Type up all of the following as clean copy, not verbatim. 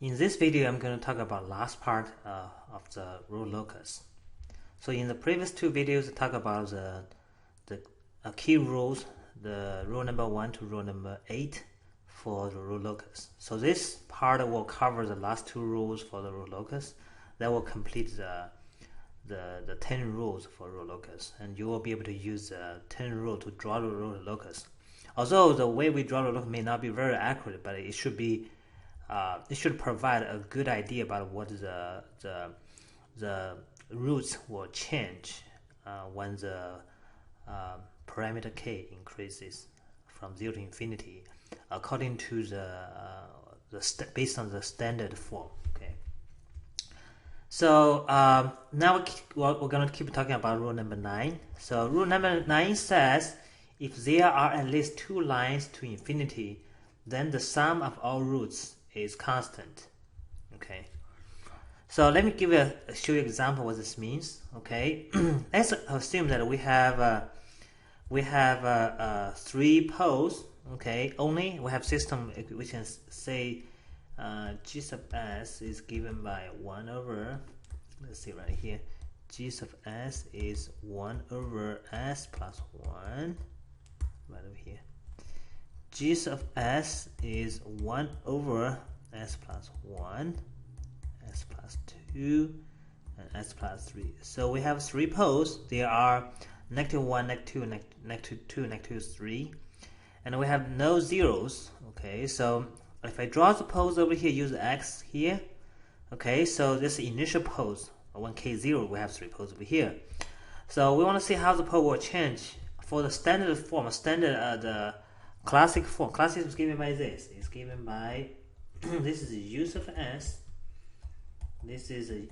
In this video, I'm going to talk about last part of the rule locus. So in the previous two videos, I talk about the key rules, the rule number 1 to rule number 8 for the rule locus. So this part will cover the last two rules for the rule locus. That will complete the 10 rules for rule locus, and you will be able to use the 10 rule to draw the rule locus. Although the way we draw the locus may not be very accurate, but it should be it should provide a good idea about what the roots will change when the parameter k increases from 0 to infinity, according to based on the standard form. Okay. So now we're going to keep talking about rule number 9. So rule number 9 says if there are at least two lines to infinity, then the sum of all roots is constant. Okay, so let me show you an example what this means. Okay, let's assume that we have three poles. Okay, only we have system. We can say g sub s is given by 1 over. Let's see right here. G sub s is 1 over s plus 1. Right over here. G sub s is 1 over s plus 1, s plus 2, and s plus 3. So we have three poles. There are -1, -2, -2, -3, and we have no zeros. Okay, so if I draw the poles over here, use x here. Okay, so this initial poles, when k is 0, we have three poles over here. So we want to see how the pole will change for the standard form, the classic form. Classic is given by this. It's given by this is u sub s. This is a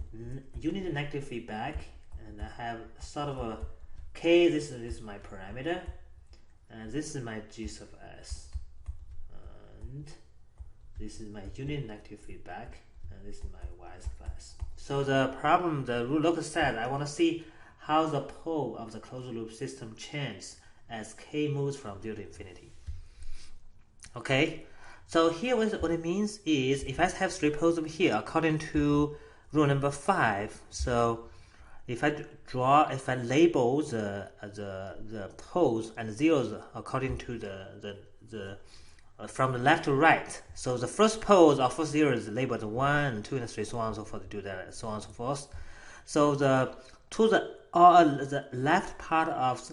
unit negative feedback, and I have sort of a k. This is my parameter, and this is my g sub s, and this is my unit negative feedback, and this is my y sub s. So the rule locus said I want to see how the pole of the closed loop system changes as k moves from 0 to infinity. Okay, so here what it means is if I have three poles over here, according to rule number 5, so if I label the poles and zeros according to the from the left to right, so the first poles or first zero is labeled 1, 2, and 3, so on and so forth. Do that, so on and so forth. So the left part of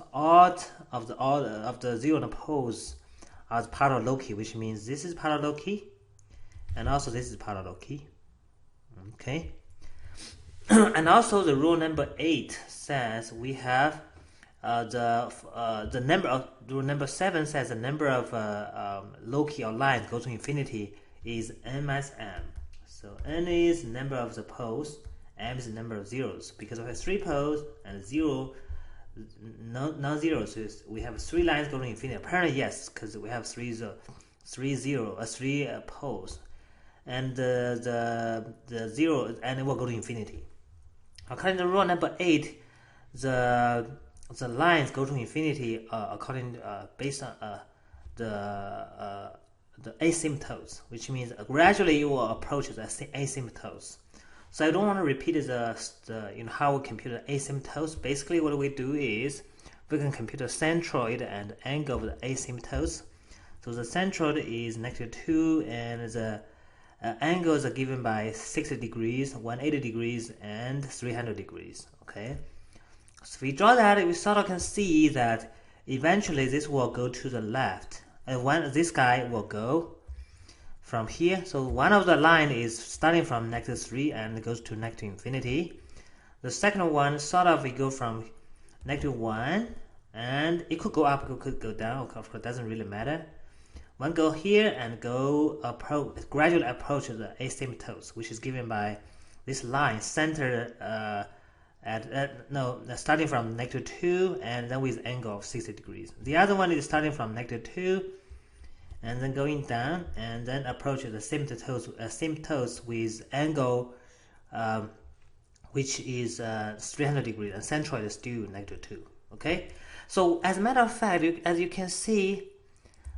the zero poles as part of Loki, which means this is part of Loki, and also this is part of Loki. Okay, and also the rule number 8 says we have the number of rule number 7 says the number of Loki or lines go to infinity is n minus m. So n is the number of the poles, m is the number of zeros. Because we have three poles and zero non-zero, so we have three lines going to infinity. Apparently yes, because we have three poles, and the zero, and it will go to infinity. According to rule number 8, the lines go to infinity based on the asymptotes, which means gradually it will approach the asymptotes. So I don't want to repeat how we compute the asymptotes. Basically, what we do is we can compute the centroid and the angle of the asymptotes. So the centroid is -2, and the angles are given by 60 degrees, 180 degrees, and 300 degrees. Okay. So if we draw that, we sort of can see that eventually this will go to the left, and this guy will go from here. So one of the line is starting from -3 and goes to -infinity. The second one sort of we go from -1, and it could go up, it could go down. Of course, it doesn't really matter. One go here and gradually approach the asymptotes, which is given by this line centered starting from -2 and then with angle of 60 degrees. The other one is starting from -2 and then going down and then approach the asymptotes with angle which is 300 degrees, and centroid is still -2. Okay, so as a matter of fact, as you can see,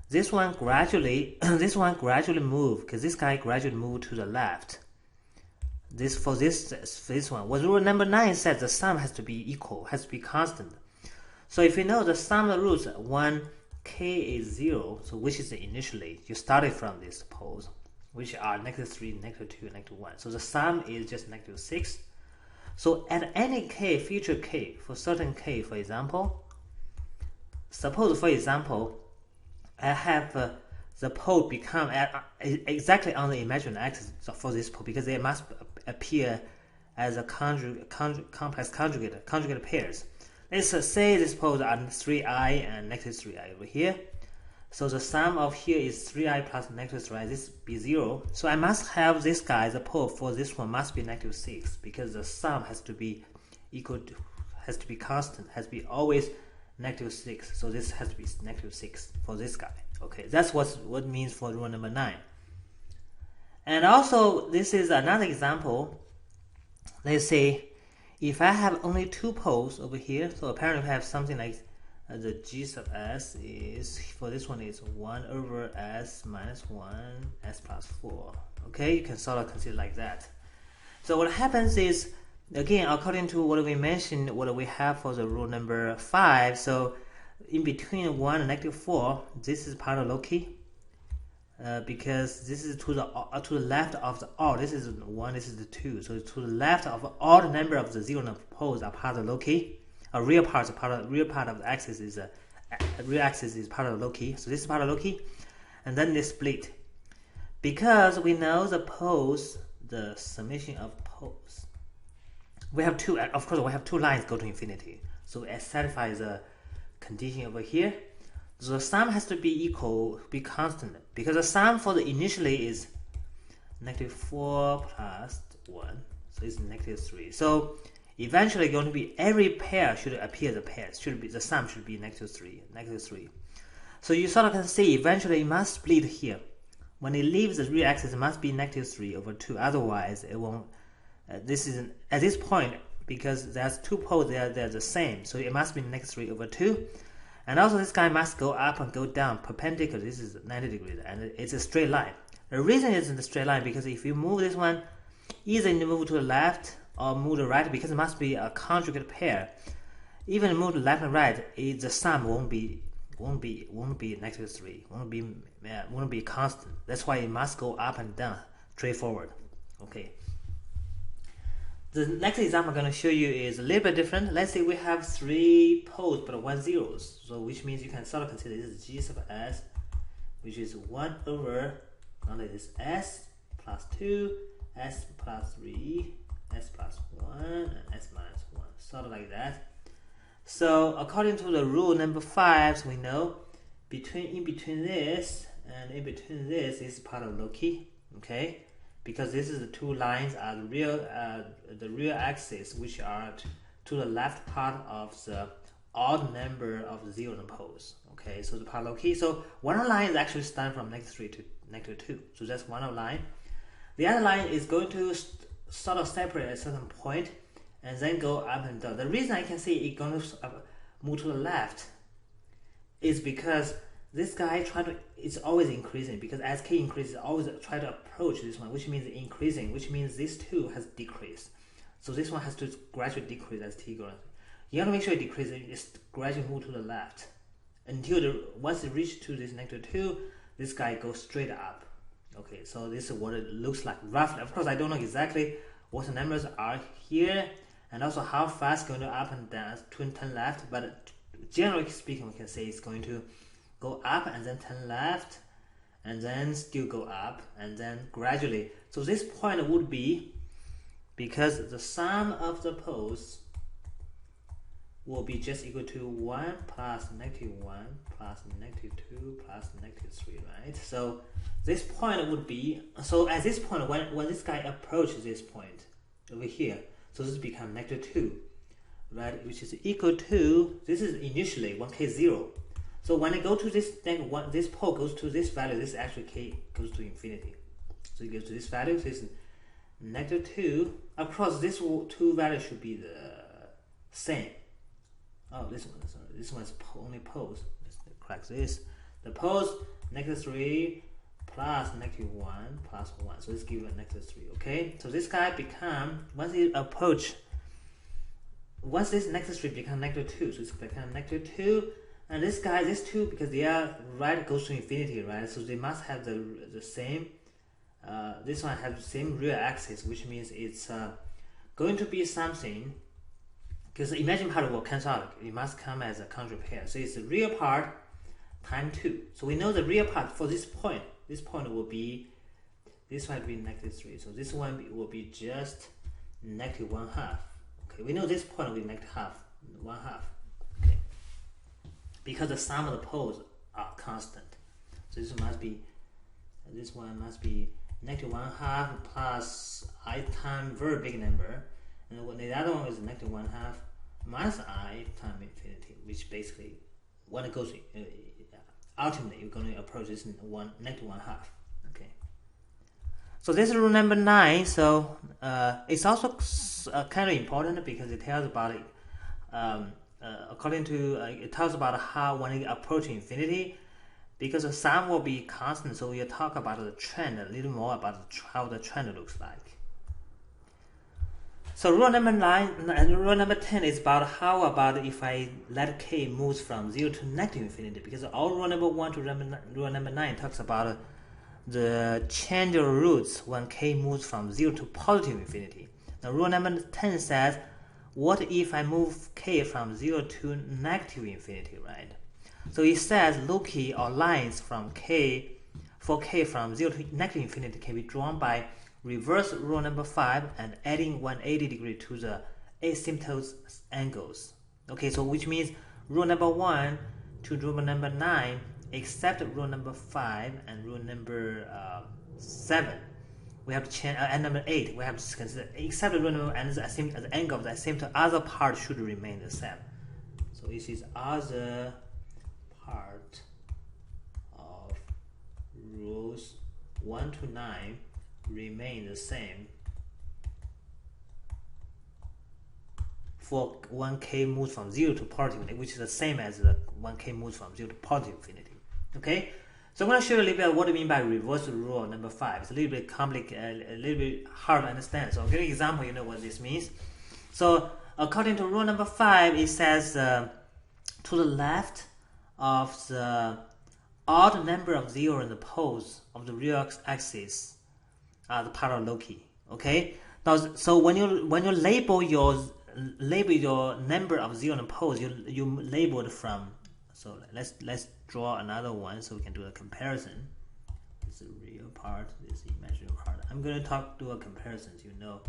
this one gradually this one gradually move, because this guy gradually move to the left. This one. What rule number 9 says the sum has to be equal, has to be constant. So if you know the sum of the roots 1k is 0, so which is initially you started from this pose, which are -3, -2, -1. So the sum is just -6. So at any k, future k, for certain k, for example, suppose for example, I have the pole become exactly on the imaginary axis for this pole, because they must appear as a complex conjugate pairs. Let's say this pole are 3i and -3i over here. So the sum of here is 3i plus -3i. This be 0. So I must have this guy, the pole for this one must be -6, because the sum has to be equal to, has to be constant, has to be always -6. So this has to be -6 for this guy. Okay, that's what means for rule number 9. And also, this is another example. Let's say if I have only 2 poles over here, so apparently we have something like the g sub s is, for this one is 1 over s minus 1, s plus 4. Okay, you can sort of consider like that. So what happens is, again, according to what we mentioned, what we have for the rule number 5, so in between 1 and -4, this is part of Locus, because this is to the left of the odd. This is 1, this is the 2. So to the left of odd number of the 0 poles are part of Locus. A real part of the axis is real axis is part of Locus. So this is part of Locus, and then they split. Because we know the poles, the summation of poles, we have two. Of course, we have 2 lines go to infinity. So it satisfies the condition over here. So the sum has to be equal, be constant, because the sum for the initially is -4 plus 1, so it's -3. So eventually going to be every pair should appear as a pair. The sum should be -3. So you sort of can see eventually it must split here. When it leaves the real axis, it must be -3 over 2. Otherwise, it won't. This is at this point, because there's 2 poles there, they're the same. So it must be -3 over 2. And also this guy must go up and go down perpendicular. This is 90 degrees, and it's a straight line. The reason it's in the straight line, because if you move this one, either you move to the left or move to the right, because it must be a conjugate pair. Even move to left and right, the sum won't be -3. Won't be constant. That's why it must go up and down, straightforward. Okay. The next example I'm going to show you is a little bit different. Let's say we have 3 poles but 1 zeros. So which means you can sort of consider this is g sub s, which is 1 over only this s plus 2, s plus 3, s plus 1, and s minus 1. Sort of like that. So according to the rule number 5, we know in between this and in between this is part of Locus. Okay. Because this is the 2 lines are the real axis, which are to the left part of the odd number of the 0 poles. Okay, so the part of Locus. So one line is actually starting from -3 to -2. So that's one line. The other line is going to sort of separate at a certain point and then go up and down. The reason I can see it's going to move to the left is because this guy it's always increasing, because as k increases, always try to approach this one, which means increasing, which means this 2 has decreased. So this one has to gradually decrease as t goes. You have to make sure it decreases, it's gradually move to the left until once it reaches to this -2, this guy goes straight up. Okay, so this is what it looks like roughly. Of course, I don't know exactly what the numbers are here, and also how fast going to up and down, turn left, but generally speaking, we can say it's going to go up and then turn left and then still go up and then gradually. So this point would be, because the sum of the poles will be just equal to 1 plus -1 plus -2 plus -3, right? So this point would be, so at this point, when this guy approaches this point over here, so this becomes -2, right? Which is equal to, this is initially 1k 0. So when I go to this pole goes to this value, this actually k goes to infinity. So it goes to this value, so it's -2. Of course, this 2 value should be the same. Oh, this one's only poles. Let's correct this. The pose -3 plus -1 plus 1. So it's given -3. Okay. So this guy become once it approach. Once this -3 become -2, so it's become -2, and this guy, this 2, because they are right goes to infinity, right? So they must have the same. This one has the same real axis, which means it's going to be something. Because the imaginary part will cancel out. It must come as a conjugate pair. So it's the real part times 2. So we know the real part for this point. This point will be, this one will be -3. So this one will be just -1/2. Okay, we know this point will be -1/2. Okay, because the sum of the poles are constant. So this must be, this one must be -1/2 plus I times very big number, and the other one is -1/2 minus I times infinity, which basically when it goes ultimately you're going to approach this -1/2. Okay. So this is rule number 9. So it's also kind of important because it tells about it. According to it tells about how when it approaches infinity, because the sum will be constant. So we'll talk about the trend a little more about how the trend looks like. So rule number 9 and rule number 10 is about how about if I let k moves from 0 to -infinity, because all rule number 1 to rule number 9 talks about the change of roots when k moves from 0 to +infinity. Now rule number 10 says, what if I move k from 0 to -infinity, right? So it says loci or lines from k for k from 0 to -infinity can be drawn by reverse rule number 5 and adding 180 degree to the asymptotes angles. Okay, so which means rule number 1 to rule number 9, except rule number 5 and rule number 7, we have to change. And number 8, we have to consider except rule number and the angle of the asymptote, other part should remain the same. So this is other part of rules 1 to 9 remain the same for 1k moves from 0 to +infinity, which is the same as the 1k moves from 0 to +infinity. Okay, so I'm going to show you a little bit what I mean by reverse rule number 5. It's a little bit complicated, a little bit hard to understand. So I'll give you an example, you know what this means. So according to rule number 5, it says to the left of the odd number of 0 in the poles of the real axis are the parallel loci. Okay. Now, so when you label your number of 0 in the poles, you label it from. So let's draw another one so we can do a comparison. This is the real part. This is the imaginary part. I'm going to do a comparison so you know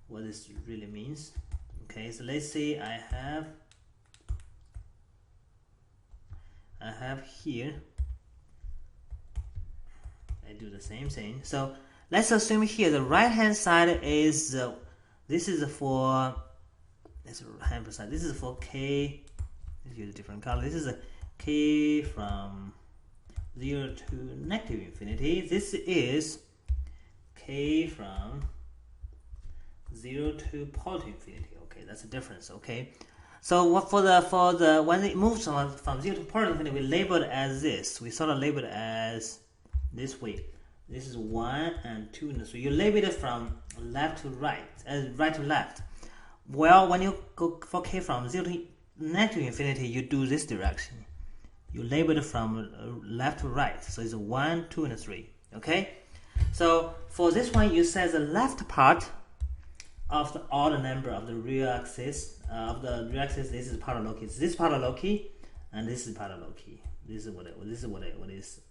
what this really means. Okay. So let's say I have here. I do the same thing. So let's assume here the right hand side is this is for k. Let's use a different color. This is a k from 0 to -infinity. This is k from 0 to +infinity. Okay, that's the difference. Okay, so what for the when it moves from 0 to +infinity, we label it as this. We sort of label it as this way. This is 1 and 2 and 3. You label it from left to right, right to left. Well, when you go for k from 0 to -infinity, you do this direction. You label it from left to right. So it's 1, 2, and 3. Okay. So for this one, you say the left part of the odd number of the real axis this is parallel loci. This is parallel loci, and this is parallel loci. This is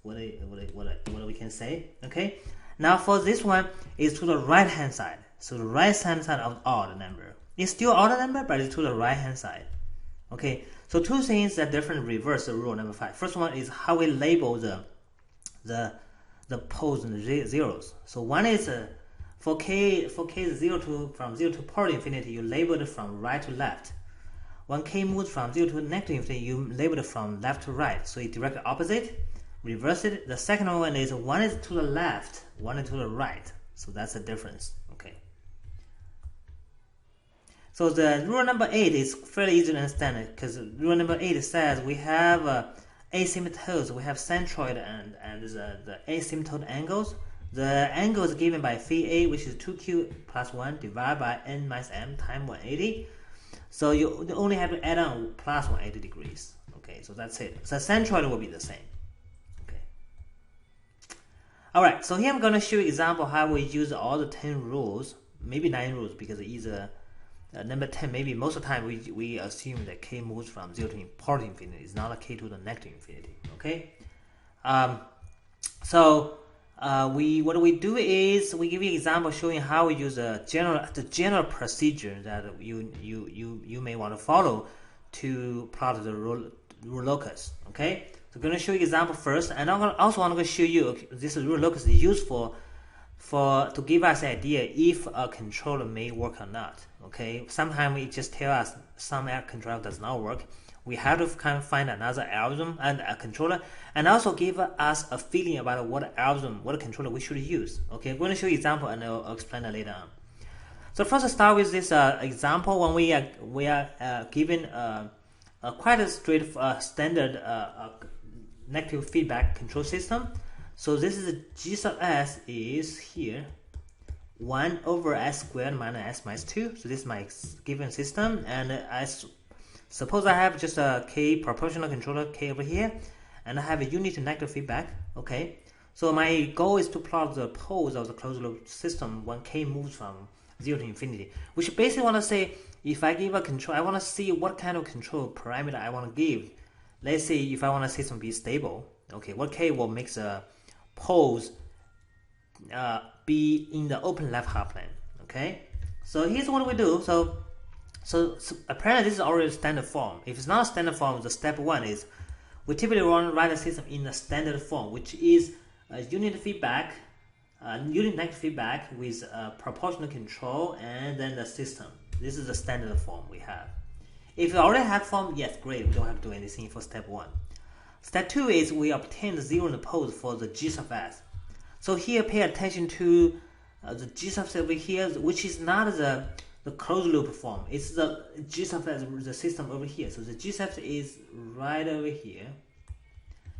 what we can say. Okay. Now for this one is to the right hand side. So the right hand side of the odd number. It's still odd number, but it's to the right hand side. Okay. So two things that different reverse the rule number 5. First one is how we label the poles and the zeros. So one is for k from 0 to +infinity, you label it from right to left. When k moves from 0 to -infinity, you label it from left to right. So you direct opposite, reverse it. The second one is to the left, one is to the right. So that's the difference. Okay. So the rule number 8 is fairly easy to understand because rule number 8 says we have asymptotes, we have centroid and the asymptote angles. The angle is given by phi a, which is 2q plus 1 divided by n minus m times 180. So you only have to add on plus 180 degrees. Okay, so that's it. So centroid will be the same. Okay. All right. So here I'm going to show you an example how we use all the 10 rules, maybe 9 rules, because either number 10, maybe most of the time we assume that k moves from 0 to positive infinity. It's not a k to the negative infinity. Okay. What we do is we give you an example showing how we use the general procedure that you may want to follow to plot the rule locus. Okay, so I'm going to show you an example first, and I'm also want to show you this rule locus is useful to give us an idea if a controller may work or not. Okay, sometimes it just tell us some controller does not work. We have to kind of find another algorithm and a controller, and also give us a feeling about what algorithm, what controller we should use. Okay, I'm going to show you an example, and I'll explain that later on. So first, I start with this example when we are given quite a standard negative feedback control system. So this is g sub s is here 1 over s squared minus s minus 2. So this is my given system, and suppose I have just a k proportional controller k over here, and I have a unit negative feedback. Okay, so my goal is to plot the poles of the closed loop system when k moves from 0 to infinity, which basically want to say if I give a control, I want to see what kind of control parameter I want to give. Let's say if I want a system be stable, okay, what k will make the poles be in the open left half plane. Okay, so here's what we do. So apparently this is already standard form. If it's not a standard form, the step 1 is we typically want to write a system in a standard form, which is a unit feedback, unit negative feedback with proportional control, and then the system. This is the standard form we have. If you already have form, yes, great. We don't have to do anything for step 1. Step 2 is we obtain the zeroth pose for the g sub s. So here, pay attention to the g sub s over here, which is not the closed loop form. It's the g sub s, the system over here. So the g sub s is right over here.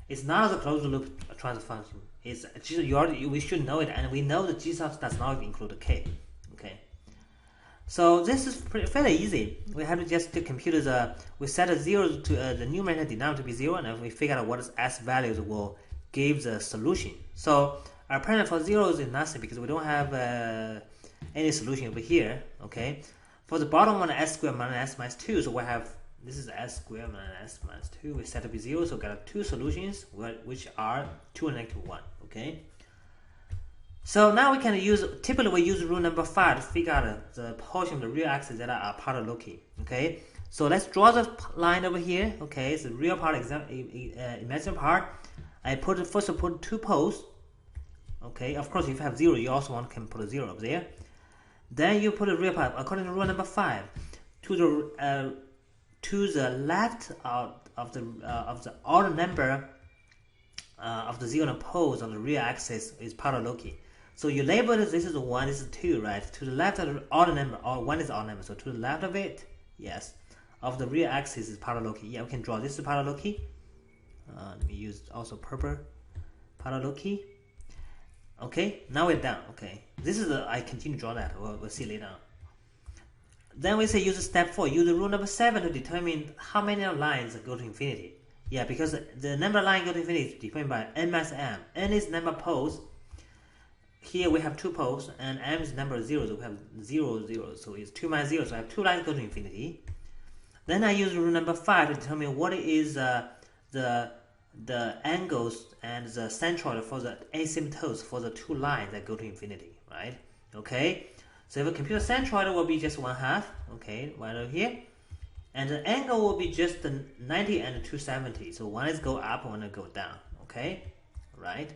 It's not the closed loop transfer function. It's we should know it, and we know the g sub s does not include the k. Okay. So this is fairly easy. We have to just compute we set a 0 to the numerator denominator to be 0, and we figure out what is s values will give the solution. So our parameter for 0 is nothing because we don't have any solution over here. Okay. For the bottom one, s squared minus s minus 2. So we have this is s squared minus s minus 2. We set to be 0. So we got 2 solutions, which are 2 and negative 1. Okay. So now we can typically we use rule number 5 to figure out the portion of the real axis that are part of Locus. Okay, so let's draw the line over here. Okay, it's the real part, imaginary part. I first put 2 poles. Okay, of course, if you have 0, you also can put a 0 up there. Then you put a real part according to rule number 5 to the left of the odd number of the zeroth poles on the real axis is part of Locus. So you label it, this is 1, this is 2, right? To the left of the odd number, or 1 is odd number, so to the left of it, yes, of the real axis is part of Locus. Yeah, we can draw this is part of Locus. Let me use also purple part of Locus. Okay, now we're done. Okay, this is I continue to draw that. We'll see later on. Then we say use step 4. Use rule number 7 to determine how many lines go to infinity. Yeah, because the number of lines go to infinity is defined by n minus m. N is number of poles. Here we have 2 poles, and m is number of zeros. So we have 0, 0. So it's 2 minus 0. So I have 2 lines go to infinity. Then I use rule number 5 to determine what is the angles and the centroid for the asymptotes for the 2 lines that go to infinity, right? Okay. So if a computer centroid will be just 1/2. Okay, right over here. And the angle will be just the 90 and 270. So one is go up, one is go down. Okay, right?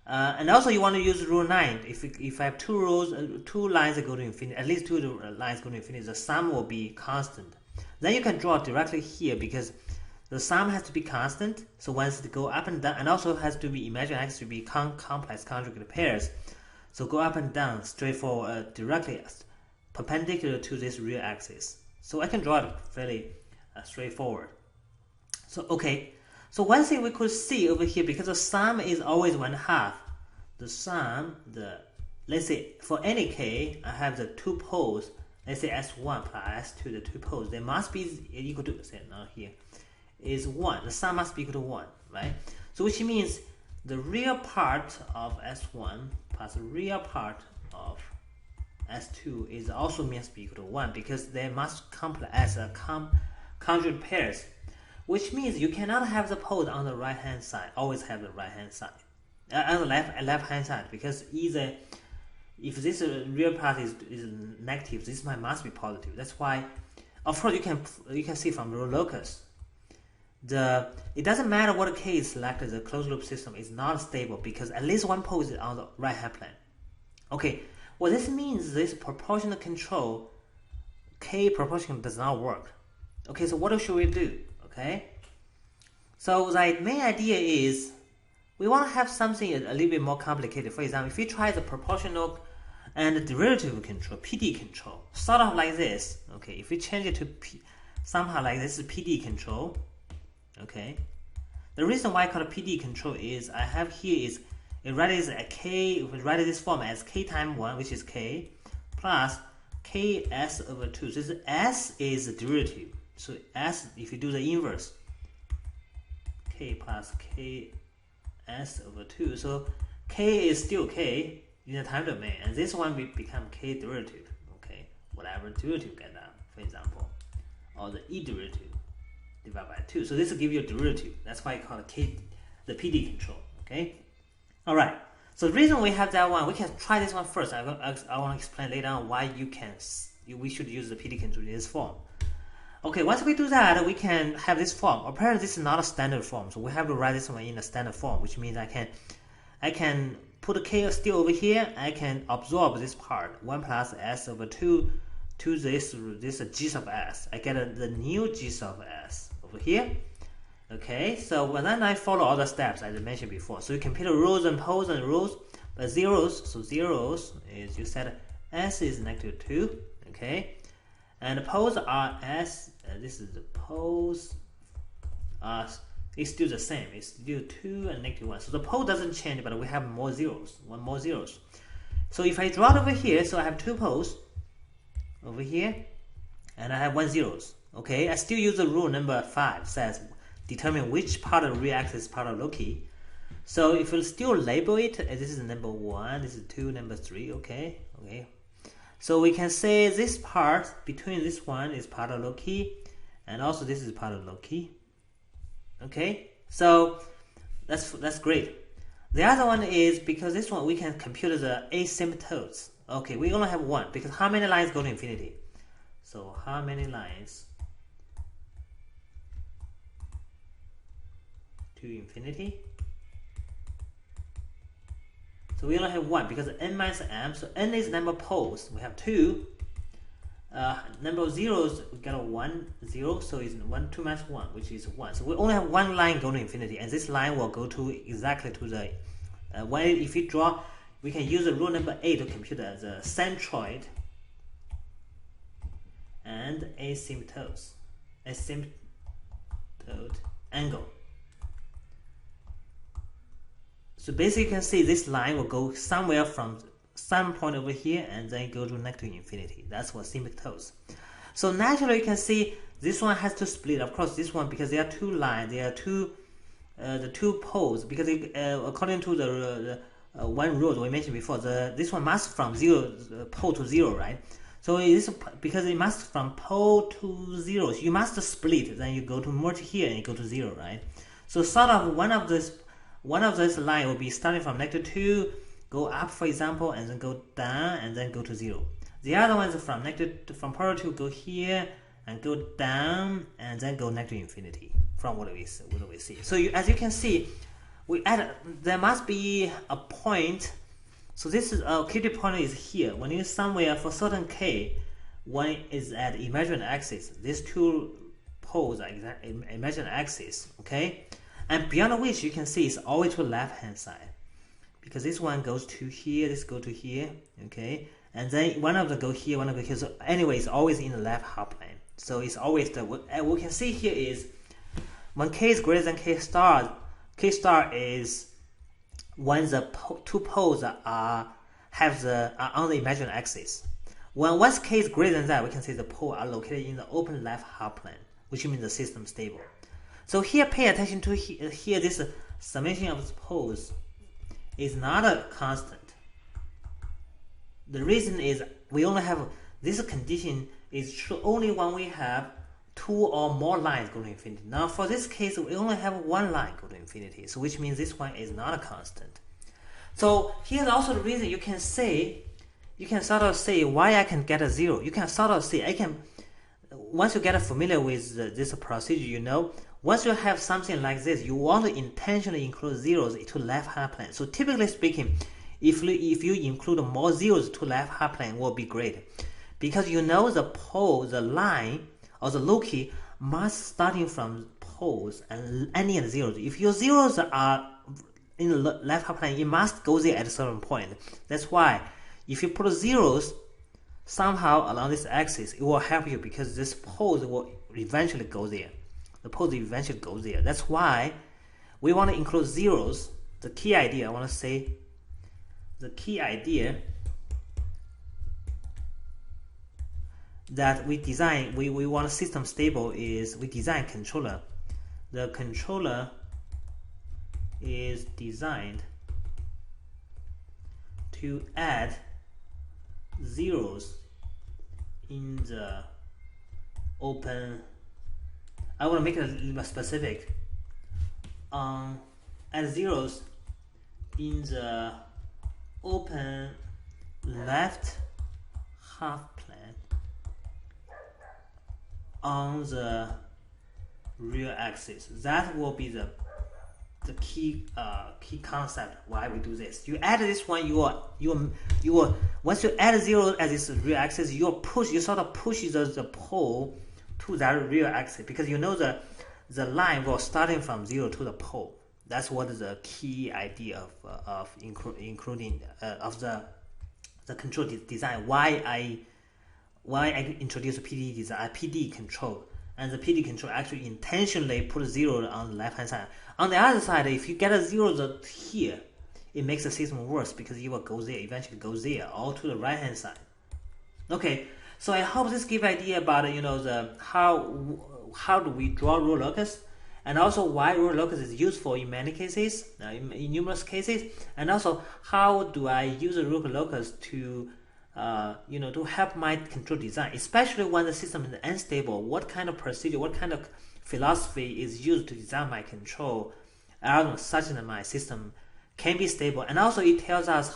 And also you want to use rule 9. If I have 2 lines that go to infinity, at least 2 lines go to infinity, the sum will be constant. Then you can draw directly here because the sum has to be constant. So once it go up and down, and also has to be imaginary has to be complex conjugate pairs. So go up and down straightforward, directly perpendicular to this real axis. So I can draw it fairly straightforward. So okay, So one thing we could see over here, because the sum is always 1/2, the sum, let's say for any k, I have the two poles, let's say S1 plus S2, the two poles, they must be equal to, say now here, is 1. The sum must be equal to 1, right? So which means the real part of S1 plus the real part of S2 is also must be equal to 1, because they must complement as a conjugate pairs, which means you cannot have the poles on the right hand side, always have the right hand side, on the left hand side, because either if this real part is negative, this must be positive. That's why, of course, you can see from the locus, it doesn't matter what k is selected, the closed loop system is not stable because at least one pole is on the right hand plane. Okay, well this means this proportional control, k proportional does not work. Okay, so what should we do? Okay, so the main idea is we want to have something a little bit more complicated. For example, if we try the proportional and derivative control, PD control, sort of like this. Okay, if we change it to somehow like this is PD control. Okay, the reason why I call it PD control is I have here is it write as a k. If we write this form as k times 1, which is k, plus ks/2. So this s is the derivative. So s, if you do the inverse, k plus ks/2. So k is still k in the time domain, and this one will become k derivative. Okay, whatever derivative get down, for example, or the e derivative divided by 2. So this will give you a derivative. That's why I call it the PD control. Okay. All right. So the reason we have that one, we can try this one first. I want to explain later on why we should use the PD control in this form. Okay, once we do that, we can have this form. Apparently, this is not a standard form, so we have to write this one in a standard form, which means I can put a k still over here. I can absorb this part 1 plus s/2 to this g sub s. I get the new g sub s over here. Okay, so when I follow all the steps as I mentioned before, so you compare rows and poles and rows, but zeros. So zeros is you set s is -2. Okay. And the poles are s. This is the poles. It's still the same. It's still 2 and -1. So the pole doesn't change, but we have more zeros. One more zeros. So if I draw it over here, so I have 2 poles over here, and I have 1 zeros. Okay, I still use the rule number 5. Says determine which part of the real axis is part of Locus. So if we still label it, this is number 1, this is 2, number 3. Okay. Okay. So we can say this part between this one is part of Locus, and also this is part of Locus. Okay, so that's great. The other one is because this one we can compute the asymptotes. Okay, we only have 1 because how many lines go to infinity? So how many lines to infinity? So we only have 1 because n minus m. So n is number of poles. We have 2. Number of zeros, we got a 1, 0. So it's 1, 2 minus 1, which is 1. So we only have 1 line going to infinity, and this line will go to exactly to the. If you draw, we can use the rule number 8 to compute the centroid and asymptote angle. So basically you can see this line will go somewhere from some point over here and then go to negative infinity. That's what asymptotes. So naturally you can see this one has to split. Of course this one, because there are 2 lines, there are the 2 poles, because according to the one rule we mentioned before, this one must from pole to 0, right? So it is because it must from pole to 0. So you must split, then you go to merge here and you go to 0, right? So sort of one of this line will be starting from -2, go up, for example, and then go down and then go to 0. The other one is from pole to go here and go down and then go negative infinity. From what we see. So as you can see, there must be a point. So this is a critical point is here. When you somewhere for certain k, one is at imaginary axis. These 2 poles are imaginary axis. Okay. And beyond which you can see it's always to the left hand side, because this one goes to here, this go to here, okay, and then one of them go here, one of them go here. So anyway, it's always in the left half plane. So it's always we can see here is When k is greater than k star is when the two poles are on the imaginary axis. Once k is greater than that, we can say the poles are located in the open left half plane, which means the system is stable. So here, pay attention to here this summation of the poles is not a constant. The reason is we only have this condition is true only when we have two or more lines go to infinity. Now for this case, we only have one line go to infinity, so which means this one is not a constant. So here's also the reason you can sort of say why I can get a zero. You can sort of say once you get familiar with this procedure, once you have something like this, you want to intentionally include zeros to left half plane. So typically speaking, if you include more zeros to left half plane, will be great, because the line or the Loci must starting from poles and ending at zeros. If your zeros are in the left half plane, it must go there at a certain point. That's why if you put zeros somehow along this axis, it will help you, because this pole will eventually go there. The pole eventually goes there. That's why we want to include zeros. The key idea, I want to say, the key idea that we want a system stable is we design controller. The controller is designed to add zeros in the open. I want to make it a little more specific. Add zeros in the open left half plane on the real axis. That will be the key concept why we do this. You add this one, once you add zero as this real axis, you sort of push the pole to that real axis, because the line will starting from zero to the pole. That's what is the key idea of including of the control design. Why I introduce PD design, PD control, and the PD control actually intentionally put zero on the left hand side. On the other side, if you get a zero here, it makes the system worse, because you will go there, eventually go there, all to the right hand side. Okay, so I hope this gives idea about the how do we draw rule locus, and also why rule locus is useful in many cases, in numerous cases, and also how do I use a rule locus to to help my control design, especially when the system is unstable. What kind of procedure, what kind of philosophy is used to design my control algorithm such that my system can be stable, and also it tells us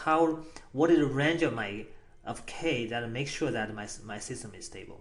what is the range of k that makes sure that my system is stable.